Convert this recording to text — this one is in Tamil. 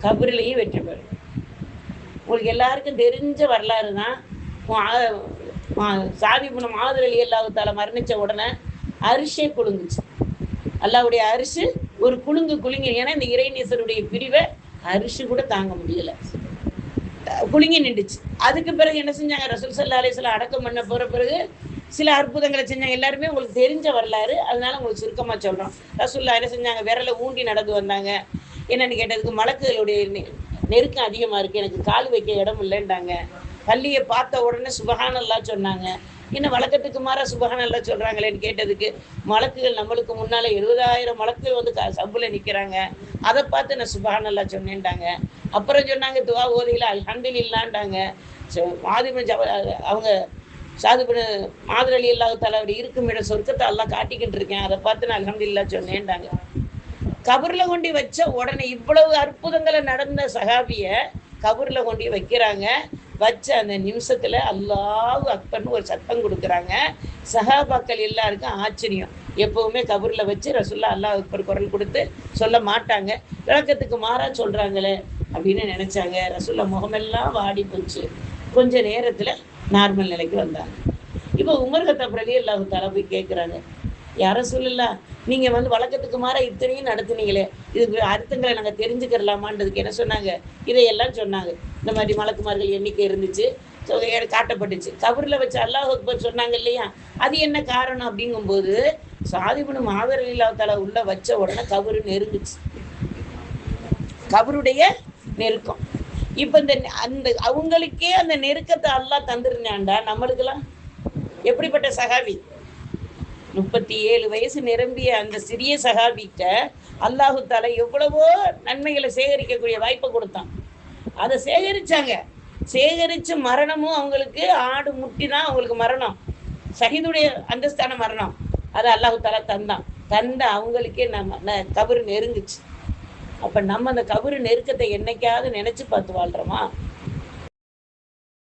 கபரிலையும் வெற்றி பெறும். உங்களுக்கு எல்லாருக்கும் தெரிஞ்ச வரலாறு தான். சாதிபுன மாதர் அலி அல்லாஹ் மரணிச்ச உடனே அரிசே குலுங்குச்சு. அல்லாவுடைய அரிசு ஒரு குலுங்கு. ஏன்னா இந்த இறைநேசருடைய பிரிவை அரிசி கூட தாங்க முடியல, குலுங்கி நின்றுச்சு. அதுக்கு பிறகு என்ன செஞ்சாங்க, ரசூல் ஸல்லல்லாஹு அலைஹி வஸல்லம் அடக்கம் பண்ண போற பிறகு சில அற்புதங்களை செஞ்சாங்க. எல்லாருமே உங்களுக்கு தெரிஞ்ச வரலாறு, அதனால உங்களுக்கு சுருக்கமா சொல்றோம். ரசூலுல்லாஹ் என்ன செஞ்சாங்க, விரலை ஊண்டி நடந்து வந்தாங்க. என்னன்னு கேட்டதுக்கு மலக்குகளுடைய நெருக்கம் அதிகமா இருக்கு, எனக்கு கால் வைக்க இடம் இல்லைன்றாங்க. பள்ளியை பார்த்த உடனே சுபஹானல்லாஹ் சொன்னாங்க. என்ன வழக்கத்துக்கு மாற சுபஹானல்லாஹ் சொல்றாங்களேன்னு கேட்டதுக்கு, மலக்குகள் நம்மளுக்கு முன்னால 70,000 மலக்குகள் வந்து சப்புல நிக்கிறாங்க, அதை பார்த்து நான் சுபஹானல்லாஹ் சொன்னேன்ட்டாங்க. அப்புறம் சொன்னாங்க துவா ஓதையில அல்ஹம்துலில்லாஹ்ன்றாங்க. அவங்க சாதுபுன மாதர் அலி அல்லாஹ் தஆலாவுடைய இருக்கும் இடம் சொர்க்கத்தை எல்லாம் காட்டிக்கிட்டு இருக்கேன், அதை பார்த்து நான் அல்ஹம்துலில்லாஹ் சொன்னேன்ட்டாங்க. கபர்ல கொண்டு வச்ச உடனே இவ்வளவு அற்புதங்களை நடந்த சஹாபிய கபர்ல கொண்டு வைக்கிறாங்க. வச்ச அந்த நிமிஷத்துல அல்லாஹு அக்பர்னு ஒரு சத்தம் கொடுக்குறாங்க. சஹாபாக்கள் எல்லாருக்கும் ஆச்சரியம். எப்பவுமே கபூர்ல வச்சு ரசூலுல்லாஹ் அல்லாஹ் அக்பர் குரல் கொடுத்து சொல்ல மாட்டாங்க, விளக்கத்துக்கு மாறா சொல்றாங்களே அப்படின்னு நினைச்சாங்க. ரசூலுல்லாஹ் முகமெல்லாம் வாடி போச்சு. கொஞ்ச நேரத்துல நார்மல் நிலைக்கு வந்தாங்க. இப்போ உமர் கத்தாப் ரலியல்லாஹு தஆலா போய் கேட்குறாங்க, யார ரசூலுல்லாஹ் நீங்க வந்து வழக்கத்துக்கு மாற இத்தனையும் நடத்துனீங்களே, இதுக்கு அர்த்தங்களை நாங்கள் தெரிஞ்சுக்கிறலாமான்றதுக்கு என்ன சொன்னாங்க, இதையெல்லாம் சொன்னாங்க. இந்த மாதிரி மலக்குமார்கள் எண்ணிக்கை இருந்துச்சு, காட்டப்பட்டுச்சு. கபூரில் வச்சு அல்லாஹ் அக்பர் சொன்னாங்க இல்லையா, அது என்ன காரணம் அப்படிங்கும்போது சாதிபுன மாதர் அலி அல்லாஹ் தஆலா உள்ள வச்ச உடனே கபரு நெருங்குச்சு, கபருடைய நெருக்கம். இப்போ அந்த அவங்களுக்கே அந்த நெருக்கத்தை அல்லாஹ் தந்துருந்தாண்டா, நம்மளுக்கெல்லாம் எப்படிப்பட்ட சகாவி, 37 வயசு நிரம்பிய அந்த சிறிய சகாபிக்க அல்லாஹு தஆலா எவ்வளவோ நன்மைகளை சேகரிக்கக்கூடிய வாய்ப்பை கொடுத்தான். அதை சேகரிச்சு மரணமும் அவங்களுக்கு ஆடு முட்டி தான் அவங்களுக்கு மரணம், ஷஹீதுடைய அந்தஸ்தான மரணம். அதை அல்லாஹு தஆலா தந்த அவங்களுக்கே நம்ம கபரு நெருங்குச்சு. அப்ப நம்ம அந்த கபரு நெருக்கத்தை என்னைக்காவது நினைச்சு பார்த்து வாழ்றோமா?